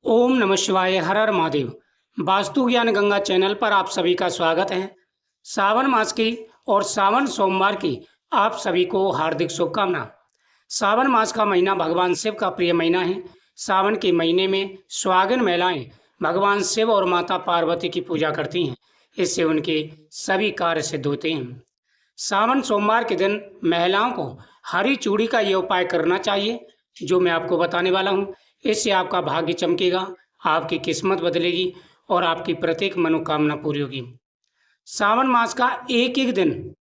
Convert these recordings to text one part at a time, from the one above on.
ओम नमः शिवाय। हर हर महादेव। वास्तु ज्ञान गंगा चैनल पर आप सभी का स्वागत है। सावन मास की और सावन सोमवार की आप सभी को हार्दिक शुभकामना। सावन मास का महीना भगवान शिव का प्रिय महीना है। सावन के महीने में सुहागिन महिलाएं भगवान शिव और माता पार्वती की पूजा करती हैं। इससे उनके सभी कार्य सिद्ध होते हैं। सावन सोमवार के दिन महिलाओं को हरी चूड़ी का ये उपाय करना चाहिए जो मैं आपको बताने वाला हूँ। इससे आपका भाग्य चमकेगा, आपकी किस्मत बदलेगी और आपकी प्रत्येक मनोकामना पूरी होगी। सावन मास का एक एक दिन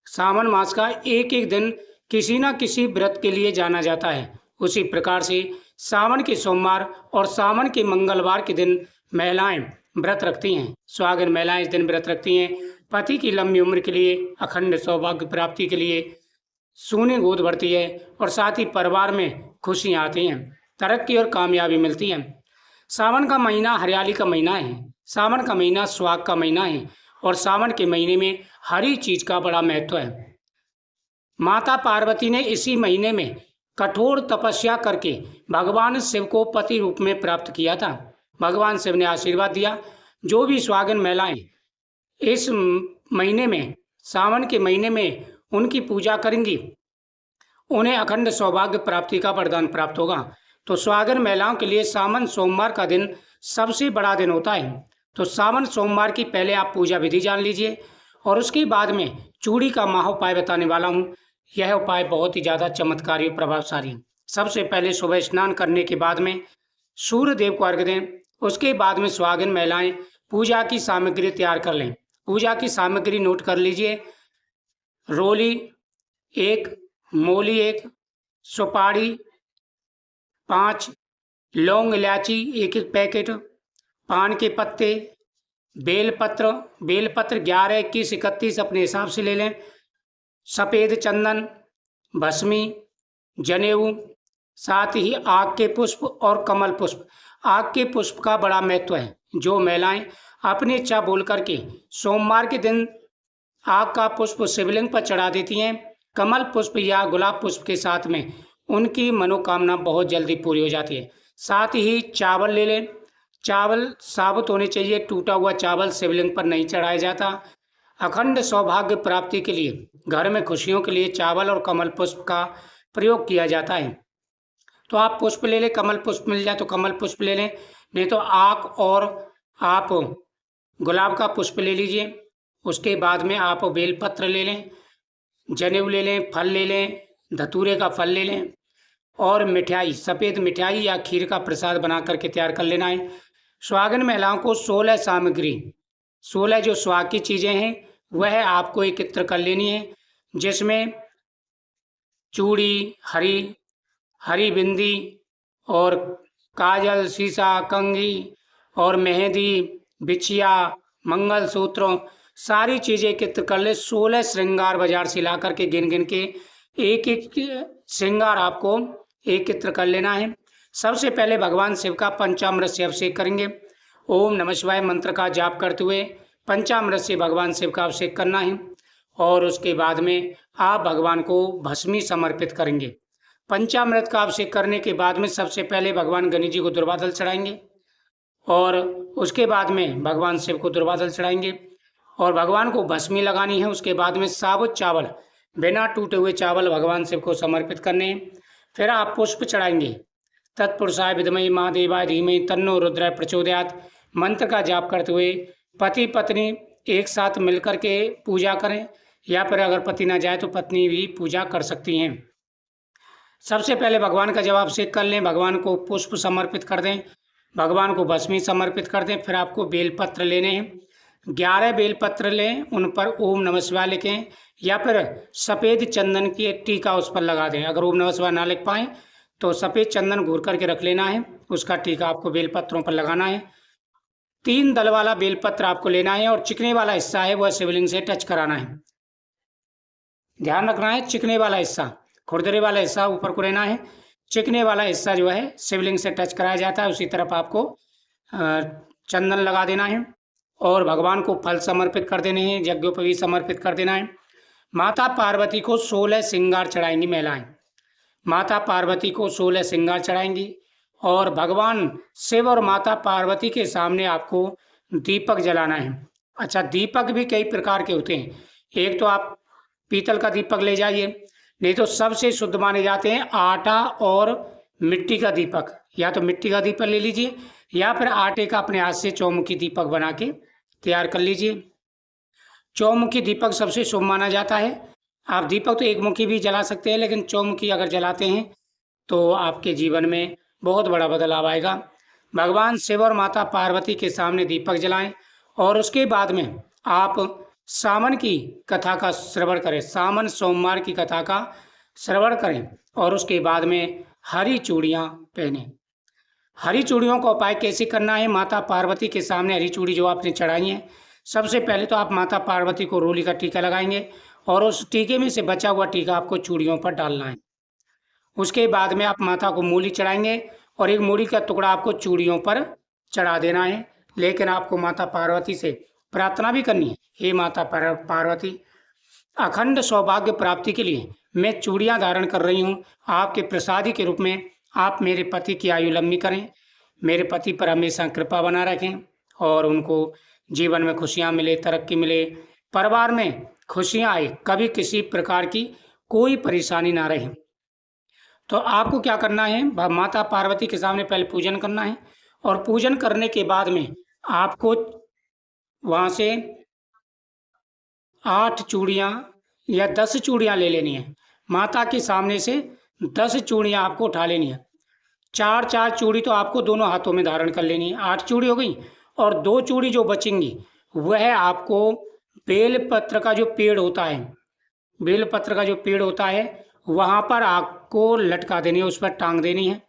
सावन मास का एक एक दिन किसी न किसी व्रत के लिए जाना जाता है। उसी प्रकार से सावन के सोमवार और सावन के मंगलवार के दिन महिलाएं व्रत रखती हैं। सुहागिन महिलाएं इस दिन व्रत रखती हैं पति की लंबी उम्र के लिए, अखंड सौभाग्य प्राप्ति के लिए, सोने गोद भरती है और साथ ही परिवार में खुशियाँ आती हैं, तरक्की और कामयाबी मिलती है। सावन का महीना हरियाली का महीना है। सावन का महीना सुहाग का महीना है और सावन के महीने में हरी चीज का बड़ा महत्व है। माता पार्वती ने इसी महीने में कठोर तपस्या करके भगवान शिव को पति रूप में प्राप्त किया था। भगवान शिव ने आशीर्वाद दिया, जो भी सुहागिन महिलाएं इस महीने में, सावन के महीने में उनकी पूजा करेंगी, उन्हें अखंड सौभाग्य प्राप्ति का वरदान प्राप्त होगा। तो सुहागिन महिलाओं के लिए सावन सोमवार का दिन सबसे बड़ा दिन होता है। तो सावन सोमवार की पहले आप पूजा विधि जान लीजिए और उसके बाद में चूड़ी का महाउपाय बताने वाला हूँ। यह उपाय बहुत ही ज़्यादा चमत्कारी और प्रभावशाली है। सबसे पहले सुबह स्नान करने के बाद में सूर्य देव को अर्घ्य दें। उसके बाद में सुहागिन महिलाएं पूजा की सामग्री तैयार कर लें। पूजा की सामग्री नोट कर लीजिए। रोली एक, मोली एक, सुपारी 5, लौंग इलायची एक एक पैकेट, पान के पत्ते, बेलपत्र 11, 21, 31 अपने हिसाब से ले लें, सफ़ेद चंदन, भस्मी, जनेऊ, साथ ही आग के पुष्प और कमल पुष्प। आग के पुष्प का बड़ा महत्व है। जो महिलाएं अपनी इच्छा बोल करके सोमवार के दिन आग का पुष्प शिवलिंग पर चढ़ा देती हैं, कमल पुष्प या गुलाब पुष्प के साथ में, उनकी मनोकामना बहुत जल्दी पूरी हो जाती है। साथ ही चावल ले लें। चावल साबुत होने चाहिए, टूटा हुआ चावल शिवलिंग पर नहीं चढ़ाया जाता। अखंड सौभाग्य प्राप्ति के लिए, घर में खुशियों के लिए चावल और कमल पुष्प का प्रयोग किया जाता है। तो आप पुष्प ले लें, कमल पुष्प मिल जाए तो कमल पुष्प ले लें, नहीं तो आक और आप गुलाब का पुष्प ले लीजिए। उसके बाद में आप बेलपत्र ले लें, जनेऊ ले लें, फल ले लें, धतूरे का फल ले लें और मिठाई, सफ़ेद मिठाई या खीर का प्रसाद बना करके तैयार कर लेना है। सुहागिन महिलाओं को 16 जो सुहाग की चीज़ें हैं वह आपको एकत्र कर लेनी है, जिसमें चूड़ी, हरी बिंदी और काजल, शीशा, कंघी और मेहंदी, बिछिया, मंगलसूत्र, सारी चीज़ें एकत्र कर ले। 16 श्रृंगार बाजार से ला करके गिन गिन के एक एक श्रृंगार आपको एकत्र कर लेना है। सबसे पहले भगवान शिव का पंचामृत से अभिषेक करेंगे। ओम नमः शिवाय मंत्र का जाप करते हुए पंचामृत से भगवान शिव का अभिषेक करना है और उसके बाद में आप भगवान को भस्मी समर्पित करेंगे। पंचामृत का अभिषेक करने के बाद में सबसे पहले भगवान गणेश जी को दुर्वादल चढ़ाएंगे और उसके बाद में भगवान शिव को दुर्वादल चढ़ाएंगे और भगवान को भस्मी लगानी है। उसके बाद में साबुत चावल, बिना टूटे हुए चावल भगवान शिव को समर्पित करने हैं। फिर आप पुष्प चढ़ाएंगे। तत्पुरुषाय विद्महे महादेवाय धीमहि तन्नो रुद्र प्रचोदयात् मंत्र का जाप करते हुए पति पत्नी एक साथ मिलकर के पूजा करें, या फिर अगर पति ना जाए तो पत्नी भी पूजा कर सकती हैं। सबसे पहले भगवान का जब अभिषेक कर लें, भगवान को पुष्प समर्पित कर दें, भगवान को भस्मी समर्पित कर दें। फिर आपको बेलपत्र लेने हैं, 11 बेलपत्र लें, उन पर ओम नमः शिवाय लिखें या फिर सफ़ेद चंदन की एक टीका उस पर लगा दें। अगर ओम नमः शिवाय ना लिख पाएँ तो सफ़ेद चंदन घूर करके रख लेना है, उसका टीका आपको बेलपत्रों पर लगाना है। 3 दल वाला बेलपत्र आपको लेना है और चिकने वाला हिस्सा है वह शिवलिंग से टच कराना है। ध्यान रखना है, चिकने वाला हिस्सा, खुरदरे वाला हिस्सा ऊपर को रहना है, चिकने वाला हिस्सा जो है शिवलिंग से टच कराया जाता है, उसी तरफ आपको चंदन लगा देना है और भगवान को फल समर्पित कर देने हैं, यज्ञोपवीत समर्पित कर देना है। माता पार्वती को 16 श्रृंगार चढ़ाएंगी महिलाएं। माता पार्वती को 16 श्रृंगार चढ़ाएंगी और भगवान शिव और माता पार्वती के सामने आपको दीपक जलाना है। अच्छा, दीपक भी कई प्रकार के होते हैं। एक तो आप पीतल का दीपक ले जाइए, नहीं तो सबसे शुद्ध माने जाते हैं आटा और मिट्टी का दीपक। या तो मिट्टी का दीपक ले लीजिए या फिर आटे का अपने हाथ से चौमुखी दीपक बना के तैयार कर लीजिए। चौमुखी दीपक सबसे शुभ माना जाता है। आप दीपक तो एक मुखी भी जला सकते हैं, लेकिन चौमुखी अगर जलाते हैं तो आपके जीवन में बहुत बड़ा बदलाव आएगा। भगवान शिव और माता पार्वती के सामने दीपक जलाएं और उसके बाद में आप सावन की कथा का श्रवण करें, सावन सोमवार की कथा का श्रवण करें और उसके बाद में हरी चूड़ियाँ पहनें। हरी चूड़ियों का उपाय कैसे करना है? माता पार्वती के सामने हरी चूड़ी जो आपने चढ़ाई है, सबसे पहले तो आप माता पार्वती को रोली का टीका लगाएंगे और उस टीके में से बचा हुआ टीका आपको चूड़ियों पर डालना है। उसके बाद में आप माता को मूली चढ़ाएंगे और एक मूली का टुकड़ा आपको चूड़ियों पर चढ़ा देना है। लेकिन आपको माता पार्वती से प्रार्थना भी करनी है, हे माता पार्वती, अखंड सौभाग्य प्राप्ति के लिए मैं चूड़ियाँ धारण कर रही हूँ। आपके प्रसादी के रूप में आप मेरे पति की आयु लंबी करें, मेरे पति पर हमेशा कृपा बना रखें और उनको जीवन में खुशियाँ मिले, तरक्की मिले, परिवार में खुशियाँ आए, कभी किसी प्रकार की कोई परेशानी ना रहे। तो आपको क्या करना है? माता पार्वती के सामने पहले पूजन करना है और पूजन करने के बाद में आपको वहाँ से 8 चूड़ियाँ या 10 चूड़ियाँ ले लेनी है। माता के सामने से 10 चूड़ियाँ आपको उठा लेनी है। 4-4 चूड़ी तो आपको दोनों हाथों में धारण कर लेनी है। 8 चूड़ी हो गई और 2 चूड़ी जो बचेंगी वह आपको बेलपत्र का जो पेड़ होता है, बेलपत्र का जो पेड़ होता है वहाँ पर आपको लटका देनी है, उस पर टांग देनी है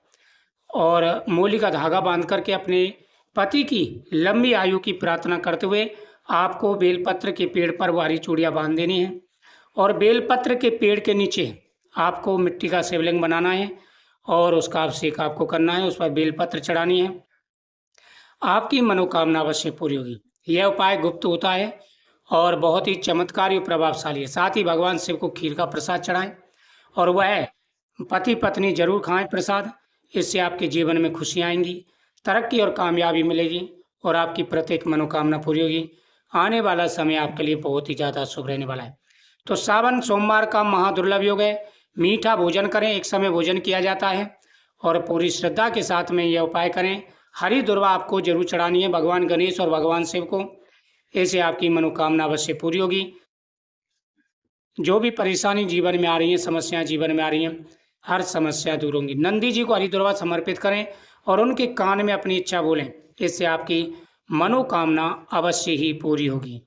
और मूली का धागा बांध करके अपने पति की लंबी आयु की प्रार्थना करते हुए आपको बेलपत्र के पेड़ पर वो हरी चूड़ियाँ बांध देनी है और बेलपत्र के पेड़ के नीचे आपको मिट्टी का शिवलिंग बनाना है और उसका अभिषेक आपको करना है, उस पर बेलपत्र चढ़ानी है। आपकी मनोकामना अवश्य पूरी होगी। यह उपाय गुप्त होता है और बहुत ही चमत्कारी और प्रभावशाली है। साथ ही भगवान शिव को खीर का प्रसाद चढ़ाएं और वह पति पत्नी जरूर खाएं प्रसाद। इससे आपके जीवन में खुशियाँ आएंगी, तरक्की और कामयाबी मिलेगी और आपकी प्रत्येक मनोकामना पूरी होगी। आने वाला समय आपके लिए बहुत ही ज़्यादा शुभ रहने वाला है। तो सावन सोमवार का महादुर्लभ योग है। मीठा भोजन करें, एक समय भोजन किया जाता है और पूरी श्रद्धा के साथ में यह उपाय करें। हरी दुर्वा आपको जरूर चढ़ानी है भगवान गणेश और भगवान शिव को। ऐसे आपकी मनोकामना अवश्य पूरी होगी। जो भी परेशानी जीवन में आ रही है, समस्याएं जीवन में आ रही हैं, हर समस्या दूर होंगी। नंदी जी को हरी दुर्वा समर्पित करें और उनके कान में अपनी इच्छा बोलें। इससे आपकी मनोकामना अवश्य ही पूरी होगी।